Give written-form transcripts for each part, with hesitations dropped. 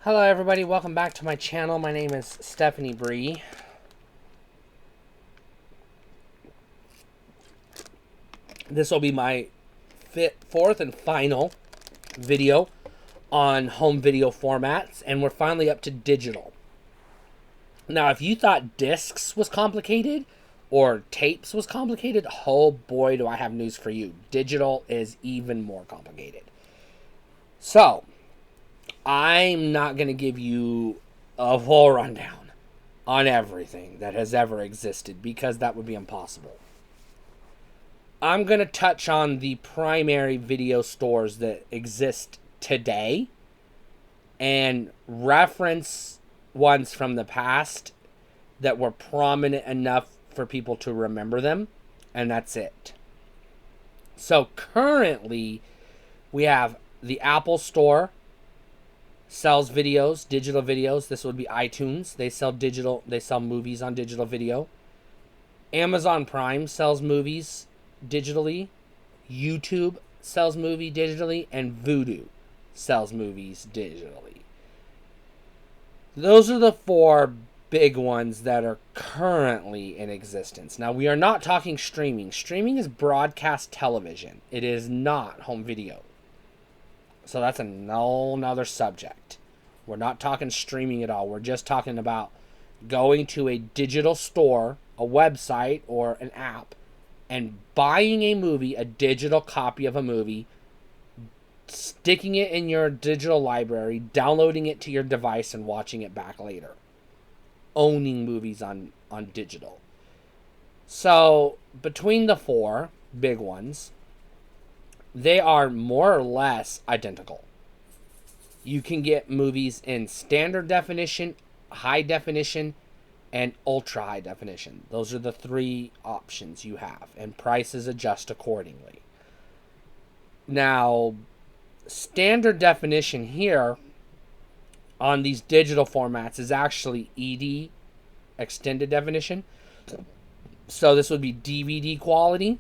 Hello everybody, welcome back to my channel. My name is Stephanie Bree. This will be my fourth and final video on home video formats, and we're finally up to digital. Now, if you thought discs was complicated or tapes was complicated, oh boy do I have news for you. Digital is even more complicated. So, I'm not going to give you a full rundown on everything that has ever existed because that would be impossible. I'm going to touch on the primary video stores that exist today and reference ones from the past that were prominent enough for people to remember them, and that's it. So currently, we have the Apple Store sells videos, digital videos. This would be iTunes. They sell movies on digital video. Amazon Prime sells movies digitally. YouTube sells movie digitally, and Vudu sells movies digitally. Those are the four big ones that are currently in existence. Now, we are not talking streaming. Streaming is broadcast television. It is not home video. So that's a whole nother subject. We're not talking streaming at all. We're just talking about going to a digital store, a website, or an app, and buying a movie, a digital copy of a movie, sticking it in your digital library, downloading it to your device, and watching it back later. Owning movies on digital. So, between the four big ones, they are more or less identical. You can get movies in standard definition, high definition, and ultra high definition. Those are the three options you have, and prices adjust accordingly. Now, standard definition here on these digital formats is actually ED, extended definition. So this would be DVD quality,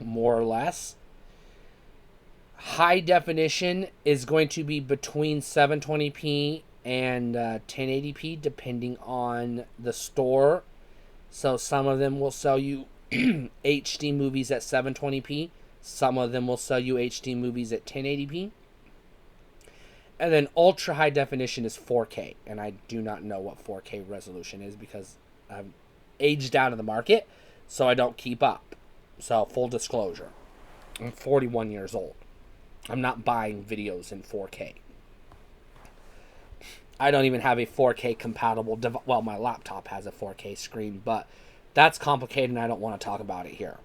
more or less. High definition is going to be between 720p and 1080p, depending on the store. So some of them will sell you HD movies at 720p. Some of them will sell you HD movies at 1080p. And then ultra high definition is 4K. And I do not know what 4K resolution is because I've aged out of the market, so I don't keep up. So full disclosure, I'm 41 years old. I'm not buying videos in 4K. I don't even have a 4K compatible well, my laptop has a 4K screen, but that's complicated and I don't want to talk about it here.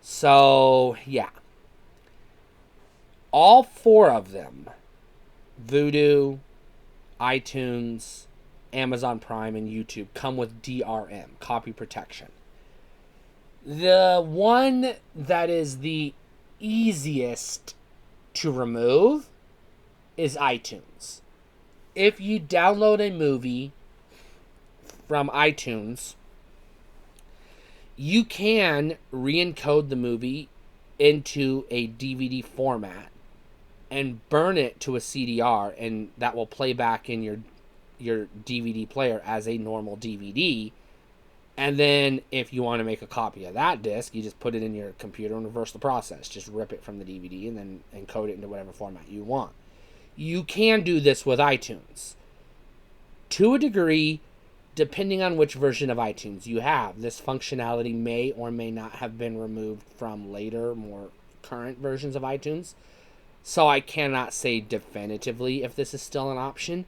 So, yeah. All four of them, Vudu, iTunes, Amazon Prime, and YouTube, come with DRM, copy protection. The one that is the easiest to remove is iTunes. If you download a movie from iTunes, you can re-encode the movie into a DVD format and burn it to a CDR, and that will play back in your DVD player as a normal DVD. And then if you want to make a copy of that disc, you just put it in your computer and reverse the process. Just rip it from the DVD and then encode it into whatever format you want. You can do this with iTunes. To a degree, depending on which version of iTunes you have, this functionality may or may not have been removed from later, more current versions of iTunes. So I cannot say definitively if this is still an option.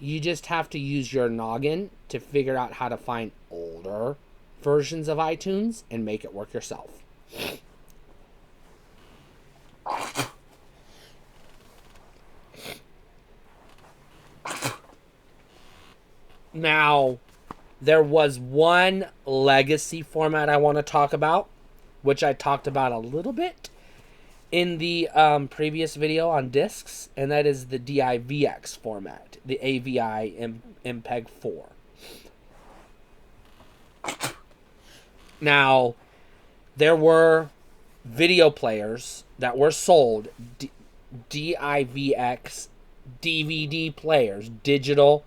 You just have to use your noggin to figure out how to find older versions of iTunes and make it work yourself. Now, there was one legacy format I want to talk about, which I talked about a little bit in the previous video on discs, and that is the DIVX format, the AVI MPEG 4. Now, there were video players that were sold, DIVX DVD players, digital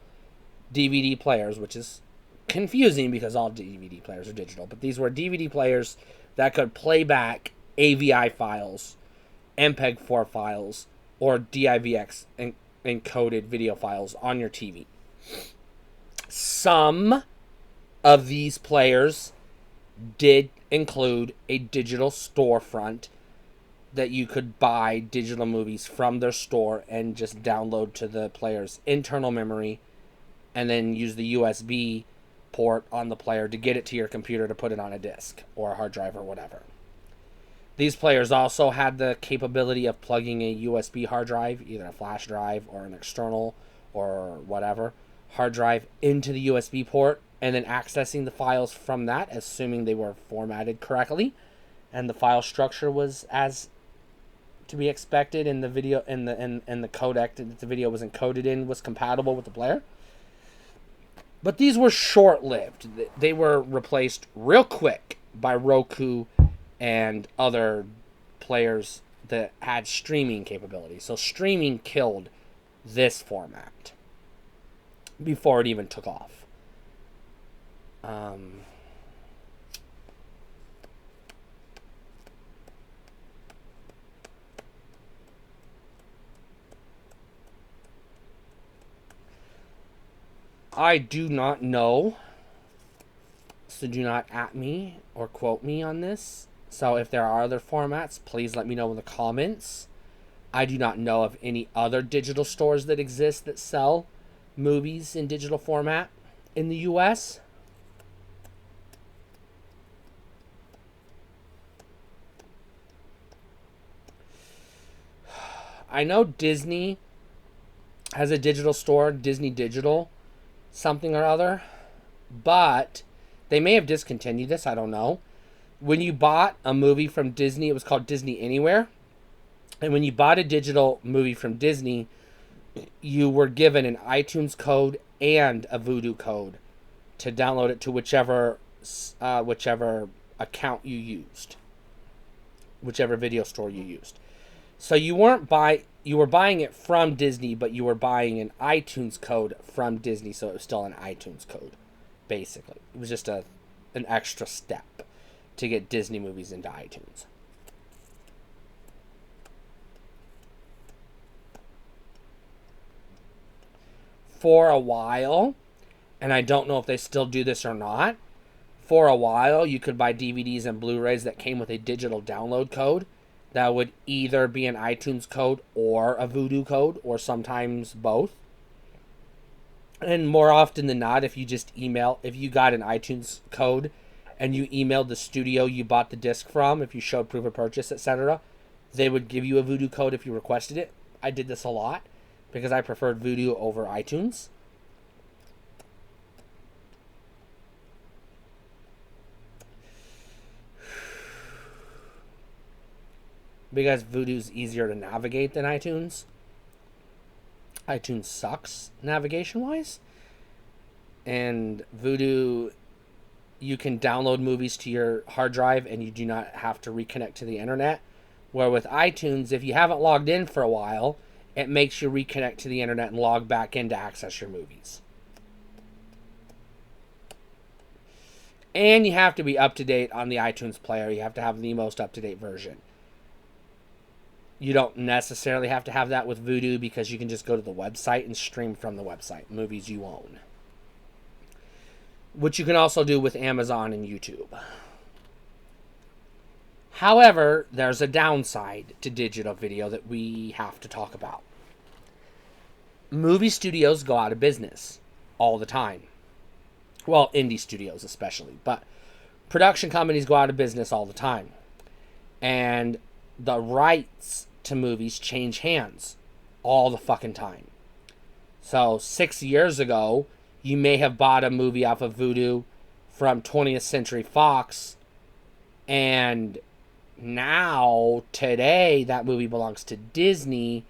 DVD players, which is confusing because all DVD players are digital, but these were DVD players that could play back AVI files, MPEG-4 files, or DIVX encoded video files on your TV. Some of these players did include a digital storefront that you could buy digital movies from their store and just download to the player's internal memory and then use the USB port on the player to get it to your computer to put it on a disc or a hard drive or whatever. These players also had the capability of plugging a USB hard drive, either a flash drive or an external or whatever hard drive, into the USB port and then accessing the files from that, assuming they were formatted correctly and the file structure was as to be expected in the video and the codec that the video was encoded in was compatible with the player. But these were short-lived. They were replaced real quick by Roku and other players that had streaming capability. So streaming killed this format before it even took off. I do not know, so do not at me or quote me on this. So if there are other formats, please let me know in the comments. I do not know of any other digital stores that exist that sell movies in digital format in the US. I know Disney has a digital store, Disney Digital, something or other, but they may have discontinued this, I don't know. When you bought a movie from Disney, it was called Disney Anywhere, and when you bought a digital movie from Disney, you were given an iTunes code and a Vudu code to download it to whichever account you used, whichever video store you used. So you were buying it from Disney, but you were buying an iTunes code from Disney, so it was still an iTunes code, basically. It was just an extra step to get Disney movies into iTunes. For a while, and I don't know if they still do this or not, for a while you could buy DVDs and Blu-rays that came with a digital download code that would either be an iTunes code or a Vudu code, or sometimes both. And more often than not, if you got an iTunes code and you emailed the studio you bought the disc from, if you showed proof of purchase, etc., they would give you a Vudu code if you requested it. I did this a lot because I preferred Vudu over iTunes. Because Vudu's easier to navigate than iTunes. iTunes sucks navigation-wise. And Vudu, you can download movies to your hard drive and you do not have to reconnect to the internet. Where with iTunes, if you haven't logged in for a while, it makes you reconnect to the internet and log back in to access your movies. And you have to be up to date on the iTunes player. You have to have the most up-to-date version. You don't necessarily have to have that with Vudu because you can just go to the website and stream from the website movies you own. Which you can also do with Amazon and YouTube. However, there's a downside to digital video that we have to talk about. Movie studios go out of business all the time. Well, indie studios especially, but production companies go out of business all the time. And the rights to movies change hands all the fucking time. So 6 years ago, you may have bought a movie off of Vudu from 20th Century Fox, and now, today, that movie belongs to Disney,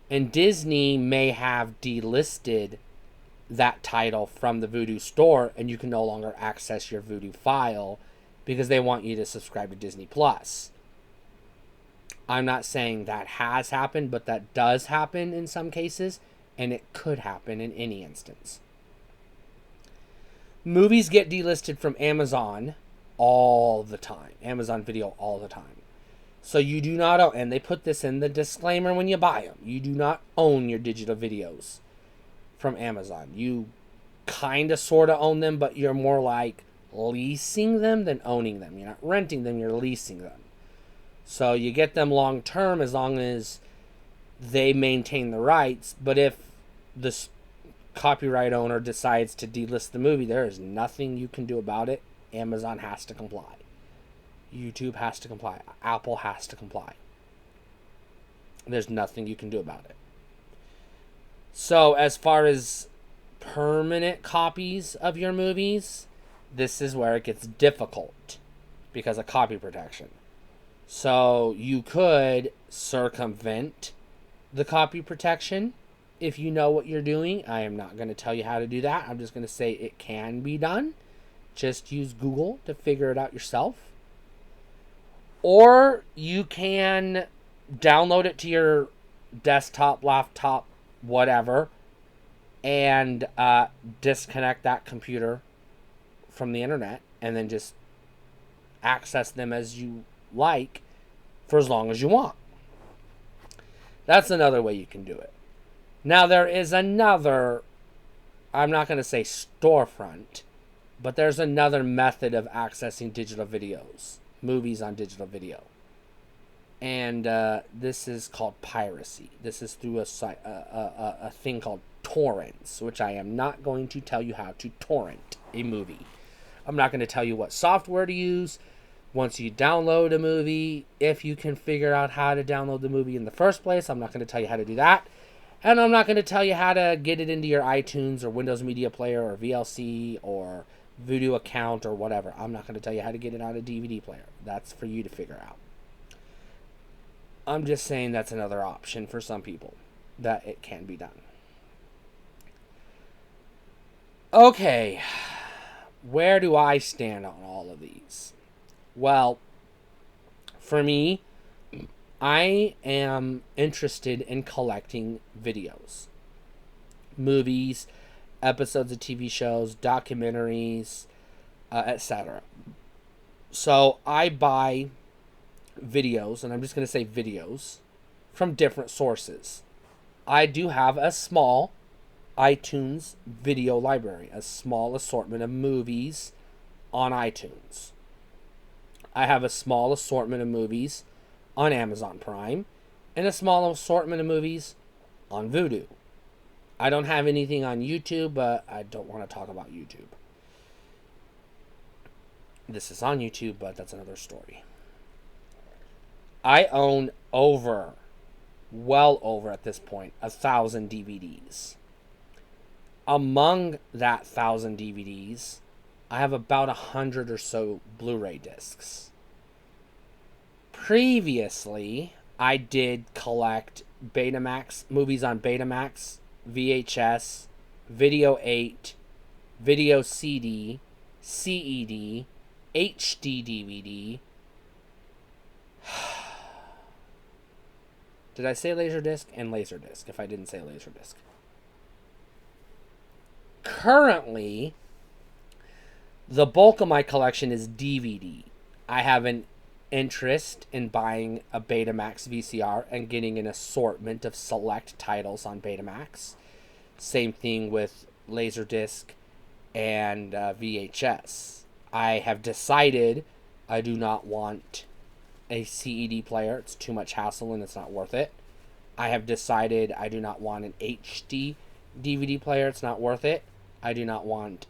and Disney may have delisted that title from the Vudu store, and you can no longer access your Vudu file because they want you to subscribe to Disney Plus. I'm not saying that has happened, but that does happen in some cases, and it could happen in any instance. Movies get delisted from Amazon all the time. Amazon Video all the time. So you do not own, and they put this in the disclaimer when you buy them, you do not own your digital videos from Amazon. You kind of sort of own them, but you're more like leasing them than owning them. You're not renting them, you're leasing them. So you get them long term as long as they maintain the rights. But if the copyright owner decides to delist the movie, there is nothing you can do about it. Amazon has to comply. YouTube has to comply. Apple has to comply. There's nothing you can do about it. So as far as permanent copies of your movies, this is where it gets difficult because of copy protection. So you could circumvent the copy protection if you know what you're doing. I am not going to tell you how to do that. I'm just going to say it can be done. Just use Google to figure it out yourself. Or you can download it to your desktop, laptop, whatever, and disconnect that computer from the internet and then just access them as you like for as long as you want. That's another way you can do it. Now there is another, I'm not going to say storefront, but there's another method of accessing digital videos, movies on digital video. And this is called piracy. This is through a site, a thing called torrents, which I am not going to tell you how to torrent a movie. I'm not going to tell you what software to use. Once you download a movie, if you can figure out how to download the movie in the first place, I'm not going to tell you how to do that. And I'm not going to tell you how to get it into your iTunes or Windows Media Player or VLC or Vudu account or whatever. I'm not going to tell you how to get it on a DVD player. That's for you to figure out. I'm just saying that's another option for some people, that it can be done. Okay, where do I stand on all of these? Well, for me, I am interested in collecting videos, movies, episodes of TV shows, documentaries, etc. So I buy videos, and I'm just going to say videos, from different sources. I do have a small iTunes video library, a small assortment of movies on iTunes. I have a small assortment of movies on Amazon Prime, and a small assortment of movies on Vudu. I don't have anything on YouTube, but I don't want to talk about YouTube. This is on YouTube, but that's another story. I own well over at this point, 1,000 DVDs. Among that 1,000 DVDs, I have about 100 or so Blu-ray discs. Previously, I did collect Betamax, movies on Betamax, VHS, Video 8, Video CD, CED, HD DVD. Did I say Laserdisc? And Laserdisc, if I didn't say Laserdisc. Currently, the bulk of my collection is DVD. I have an interest in buying a Betamax VCR and getting an assortment of select titles on Betamax. Same thing with Laserdisc and VHS. I have decided I do not want a CED player. It's too much hassle and it's not worth it. I have decided I do not want an HD DVD player. It's not worth it. I do not want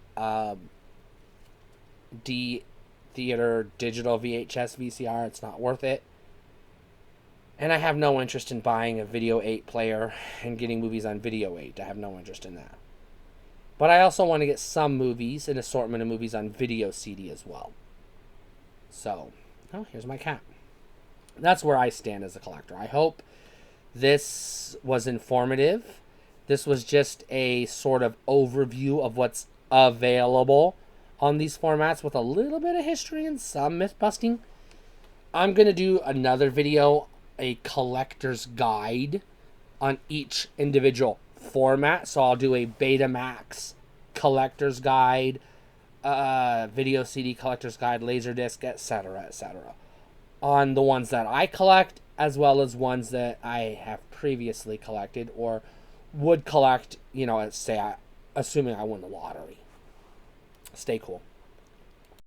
theater digital VHS VCR. It's not worth it. And I have no interest in buying a Video 8 player and getting movies on Video 8. I have no interest in that. But I also want to get some movies, an assortment of movies on Video CD as well. So, oh, here's my cat. That's where I stand as a collector. I hope this was informative. This was just a sort of overview of what's available on these formats with a little bit of history and some myth busting. I'm going to do another video, a collector's guide on each individual format. So I'll do a Betamax collector's guide, video CD collector's guide, Laserdisc, etc., etc. on the ones that I collect, as well as ones that I have previously collected or would collect, assuming I win the lottery. Stay cool.